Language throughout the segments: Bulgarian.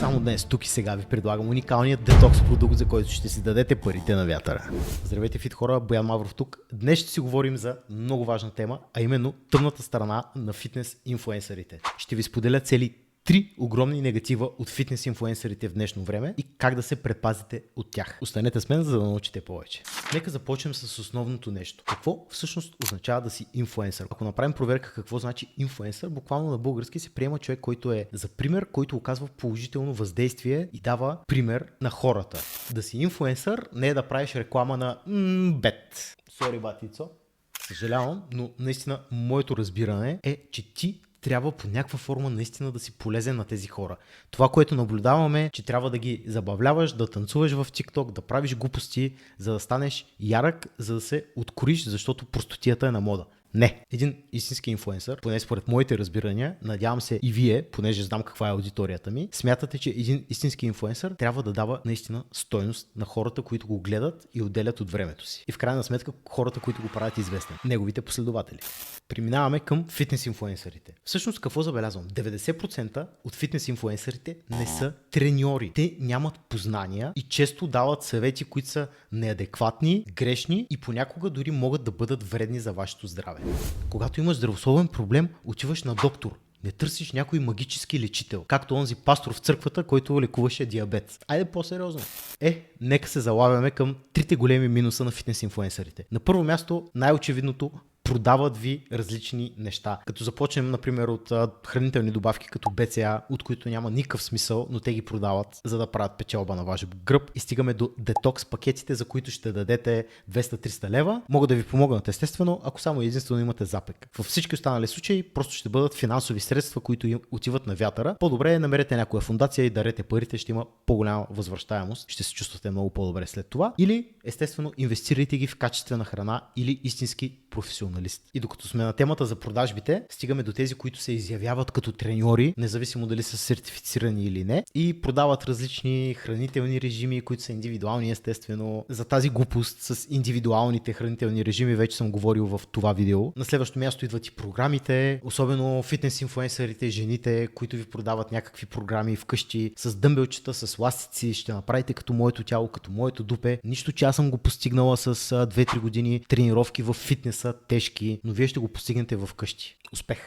Само днес, тук и сега ви предлагам уникалният детокс продукт, за който ще си дадете парите на вятъра. Здравейте, фит хора, Боян Мавров тук. Днес ще си говорим за много важна тема, а именно тъмната страна на фитнес инфлуенсърите. Ще ви споделя цели 3 огромни негатива от фитнес инфлуенсърите в днешно време и как да се предпазите от тях. Останете с мен, за да научите повече. Нека започнем с основното нещо. Какво всъщност означава да си инфлуенсър? Ако направим проверка какво значи инфлуенсър, буквално на български се приема човек, който е за пример, който оказва положително въздействие и дава пример на хората. Да си инфлуенсър не е да правиш реклама на бет. Сори, батицо. Съжалявам, но наистина моето разбиране е, че ти трябва по някаква форма наистина да си полезен на тези хора. Това, което наблюдаваме, че трябва да ги забавляваш, да танцуваш в TikTok, да правиш глупости, за да станеш ярък, за да се откориш, защото простотията е на мода. Не. Един истински инфлуенсър, поне според моите разбирания, надявам се и вие, понеже знам каква е аудиторията ми, смятате, че един истински инфлуенсър трябва да дава наистина стойност на хората, които го гледат и отделят от времето си. И в крайна сметка хората, които го правят известен. Неговите последователи. Преминаваме към фитнес инфлуенсърите. Всъщност какво забелязвам? 90% от фитнес инфлуенсърите не са треньори. Те нямат познания и често дават съвети, които са неадекватни, грешни и понякога дори могат да бъдат вредни за вашето здраве. Когато имаш здравословен проблем, отиваш на доктор. Не търсиш някой магически лечител, както онзи пастор в църквата, който лекуваше диабет. Айде по-сериозно. Нека се залавяме към трите големи минуса на фитнес инфлуенсърите. На първо място, най-очевидното, продават ви различни неща. Като започнем, например, от хранителни добавки като БЦА, от които няма никакъв смисъл, но те ги продават, за да правят печалба на ваш гръб. И стигаме до детокс пакетите, за които ще дадете 200-300 лева. Могат да ви помогнат естествено, ако само единствено имате запек. Във всички останали случаи просто ще бъдат финансови средства, които отиват на вятъра. По-добре е намерете някоя фундация и дарете парите, ще има по-голяма възвръщаемост. Ще се чувствате много по-добре след това. Или естествено инвестирайте ги в качествена храна или истински професионалист. И докато сме на темата за продажбите, стигаме до тези, които се изявяват като треньори, независимо дали са сертифицирани или не, и продават различни хранителни режими, които са индивидуални, естествено. За тази глупост с индивидуалните хранителни режими вече съм говорил в това видео. На следващо място идват и програмите, особено фитнес инфлуенсърите, жените, които ви продават някакви програми вкъщи с дъмбелчета, с ластици, ще направите като моето тяло, като моето дупе. Нищо, че аз съм го постигнала с 2-3 години тренировки в фитнеса, тежки, но вие ще го постигнете в къщи. Успех!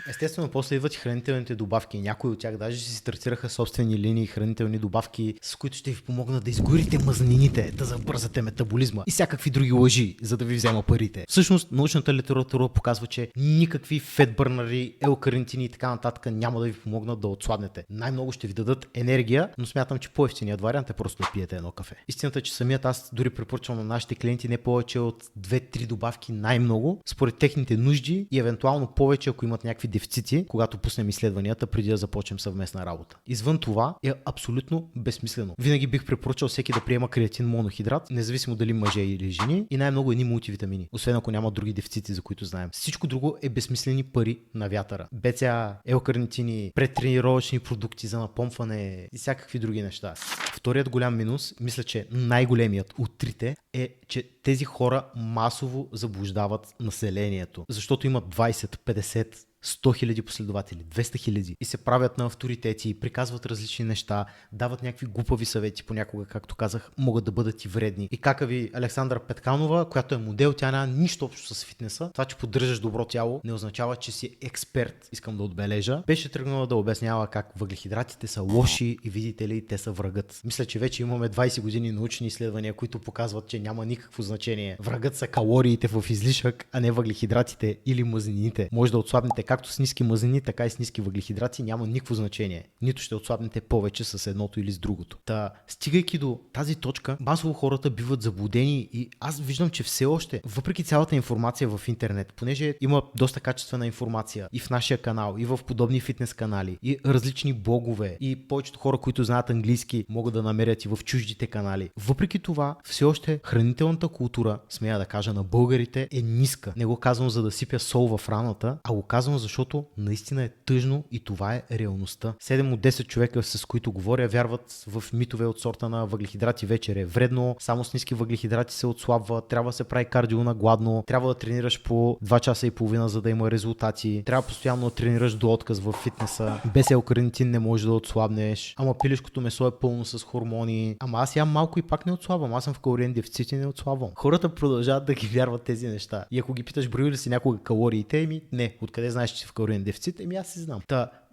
Естествено, после идват и хранителните добавки. Някои от тях даже си стартираха собствени линии хранителни добавки, с които ще ви помогнат да изгорите мазнините, да забързате метаболизма и всякакви други лъжи, за да ви взема парите. Всъщност, научната литература показва, че никакви фетбърнари, елкарнитини и така нататък няма да ви помогнат да отслабнете. Най-много ще ви дадат енергия, но смятам, че по-евтиният вариант е просто да пиете едно кафе. Истината е, че самият аз дори препоръчвам на нашите клиенти не повече от 2-3 добавки най-много, според техните нужди и евентуално повече, ако имат някакви дефицити, когато пуснем изследванията преди да започнем съвместна работа. Извън това е абсолютно безсмислено. Винаги бих препоръчал всеки да приема креатин монохидрат, независимо дали мъже или жени, и най-много едни мултивитамини, освен ако няма други дефицити, за които знаем. Всичко друго е безсмислени пари на вятъра. БЦА, елкарнитини, предтренировъчни продукти за напомпване и всякакви други неща. Вторият голям минус, мисля, че най-големият от трите, е, че тези хора масово заблуждават населението, защото имат 20, 50, 100 хиляди последователи, 200 хиляди и се правят на авторитети, приказват различни неща, дават някакви глупави съвети, понякога, както казах, могат да бъдат и вредни. И кака ви Александра Петканова, която е модел, тя няма нищо общо с фитнеса. Това, че поддържаш добро тяло, не означава, че си експерт, искам да отбележа. Беше тръгнала да обяснява как въглехидратите са лоши и видите ли, те са врагът. Мисля, че вече имаме 20 години научни изследвания, които показват, че няма никакво значение. Врагът са калориите в излишък, а не въглехидратите или мазнините. Може да отслабнете както с ниски мазнини, така и с ниски въглехидрати, няма никакво значение. Нито ще отслабнете повече с едното или с другото. Стигайки до тази точка, масово хората биват заблудени и аз виждам, че все още, въпреки цялата информация в интернет, понеже има доста качествена информация и в нашия канал, и в подобни фитнес канали, и различни блогове, и повечето хора, които знаят английски, могат да намерят и в чуждите канали. Въпреки това, все още хранителната култура, смея да кажа, на българите е ниска. Не го казвам за да сипя сол в раната, а го казвам, защото наистина е тъжно и това е реалността. 7 от 10 човека, с които говоря, вярват в митове от сорта на въглехидрати вечер е вредно, само с ниски въглехидрати се отслабва, трябва да се прави кардио на гладно, трябва да тренираш по 2 часа и половина, за да има резултати, трябва постоянно да тренираш до отказ в фитнеса, без L-карнитин не можеш да отслабнеш, ама пилешкото месо е пълно с хормони, ама аз ям малко и пак не отслабвам, аз съм в калориен дефицит и не отслабвам. Хората продължават да ги вярват тези неща. И ако ги питаш, брои ли си някога калориите, не, откъде знаеш, че си в калориен дефицит, аз си знам.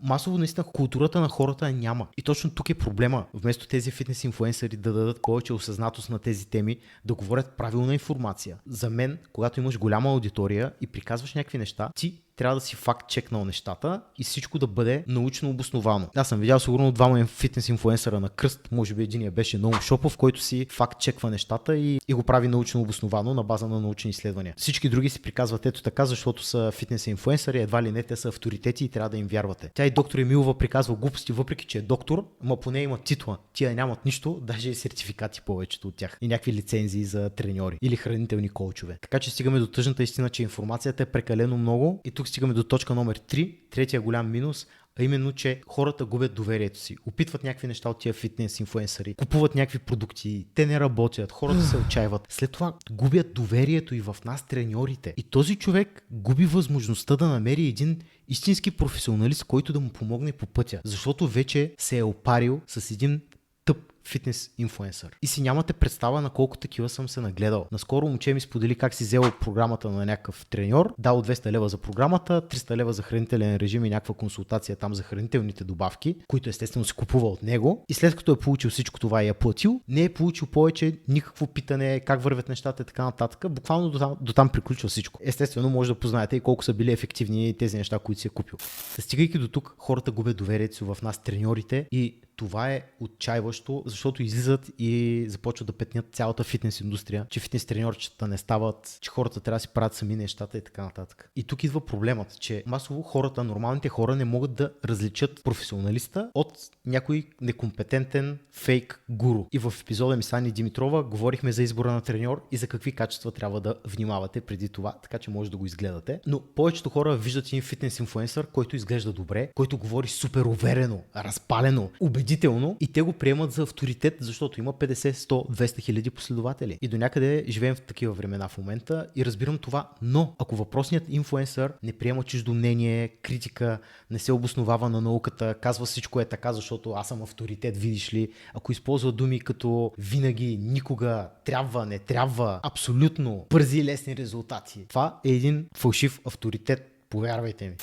Масово наистина културата на хората няма. И точно тук е проблема. Вместо тези фитнес инфлуенсъри да дадат повече осъзнатост на тези теми, да говорят правилна информация. За мен, когато имаш голяма аудитория и приказваш някакви неща, ти трябва да си факт чекнал нещата и всичко да бъде научно обосновано. Аз съм видял сигурно 2 фитнес инфлуенсъра на кръст, може би единия беше Ноум Шопов, който си факт чеква нещата и го прави научно обосновано на база на научни изследвания. Всички други си приказват ето така, защото са фитнес инфлуенсъри, едва ли не те са авторитети и трябва да им вярвате. Тя и доктор Емилова приказва глупости, въпреки че е доктор, ама поне има титла. Тия нямат нищо, даже и сертификати повечето от тях. И някакви лицензии за треньори или хранителни коучове. Така че стигаме до тъжната истина, че информацията е прекалено много и тук стигаме до точка номер 3, третия голям минус, а именно, че хората губят доверието си. Опитват някакви неща от тия фитнес инфлуенсъри, купуват някакви продукти, те не работят, хората се отчаиват. След това губят доверието и в нас, треньорите. И този човек губи възможността да намери един истински професионалист, който да му помогне по пътя. Защото вече се е опарил с един тъп фитнес инфлуенсър. И си нямате представа на колко такива съм се нагледал. Наскоро момче ми сподели как си взел програмата на някакъв треньор, дал 200 лева за програмата, 300 лева за хранителен режим и някаква консултация там за хранителните добавки, които естествено си купува от него. И след като е получил всичко това и е платил, не е получил повече никакво питане как вървят нещата и така нататък. Буквално до там приключва всичко. Естествено може да познаете и колко са били ефективни тези неща, които си е купил. Стигайки до тук, хората губят доверието си в нас, треньорите, и това е отчаиващо, защото излизат и започват да петнят цялата фитнес индустрия, че фитнес треньорчета не стават, че хората трябва да си правят сами нещата и така нататък. И тук идва проблемът, че масово хората, нормалните хора не могат да различат професионалиста от някой некомпетентен фейк гуру. И в епизода ми с Ани Димитрова говорихме за избора на треньор и за какви качества трябва да внимавате преди това, така че може да го изгледате. Но повечето хора виждат един фитнес инфлуенсър, който изглежда добре, който говори супер уверено, разпалено, убедително и те го приемат за авторитет, защото има 50, 100, 200 хиляди последователи. И до някъде живеем в такива времена в момента и разбирам това, но ако въпросният инфлуенсър не приема чуждо мнение, критика, не се обосновава на науката, казва всичко е така, защото аз съм авторитет, видиш ли, ако използва думи като винаги, никога, трябва, не трябва, абсолютно, бързи и лесни резултати, това е един фалшив авторитет. Повярвайте ми.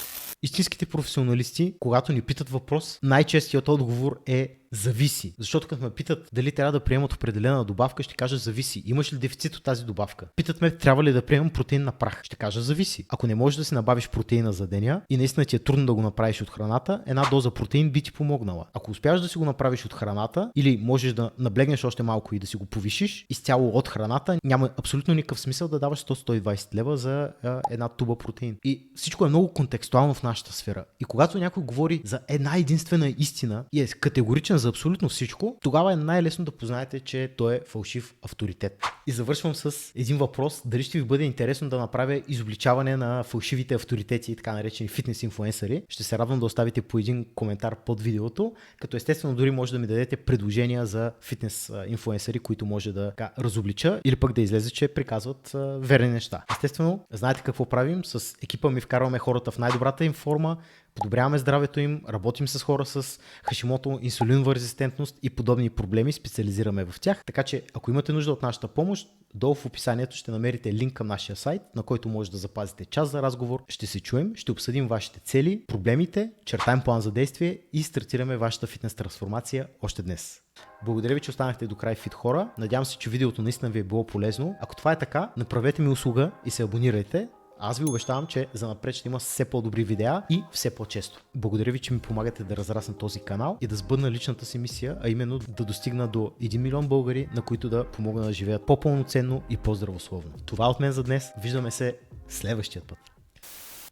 Истинските професионалисти, когато ни питат въпрос, най-честият отговор е зависи. Защото като ме питат дали трябва да приемат определена добавка, ще кажа зависи. Имаш ли дефицит от тази добавка? Питат ме трябва ли да приемам протеин на прах? Ще кажа зависи. Ако не можеш да си набавиш протеина за деня и наистина ти е трудно да го направиш от храната, една доза протеин би ти помогнала. Ако успяваш да си го направиш от храната или можеш да наблегнеш още малко и да си го повишиш изцяло от храната, няма абсолютно никакъв смисъл да даваш 100-120 лева за една туба протеин. И всичко е много контекстуално в нашата сфера. И когато някой говори за една единствена истина и е категоричен за абсолютно всичко, тогава е най-лесно да познаете, че той е фалшив авторитет. И завършвам с един въпрос. Дали ще ви бъде интересно да направя изобличаване на фалшивите авторитети и така наречени фитнес инфлуенсъри? Ще се радвам да оставите по един коментар под видеото, като естествено дори може да ми дадете предложения за фитнес инфлуенсъри, които може да разоблича или пък да излезе, че приказват верни неща. Естествено, знаете какво правим? С екипа ми вкарваме хората в най-добрата им форма, подобряваме здравето им, работим с хора с хашимото, инсулинова резистентност и подобни проблеми, специализираме в тях. Така че, ако имате нужда от нашата помощ, долу в описанието ще намерите линк към нашия сайт, на който може да запазите час за разговор. Ще се чуем, ще обсъдим вашите цели, проблемите, чертаем план за действие и стартираме вашата фитнес трансформация още днес. Благодаря ви, че останахте до край, фит хора. Надявам се, че видеото наистина ви е било полезно. Ако това е така, направете ми услуга и се абонирайте. Аз ви обещавам, че занапред ще има все по-добри видеа и все по-често. Благодаря ви, че ми помагате да разрасна този канал и да сбъдна личната си мисия, а именно да достигна до 1 милион българи, на които да помогна да живеят по-пълноценно и по-здравословно. Това от мен за днес. Виждаме се следващия път.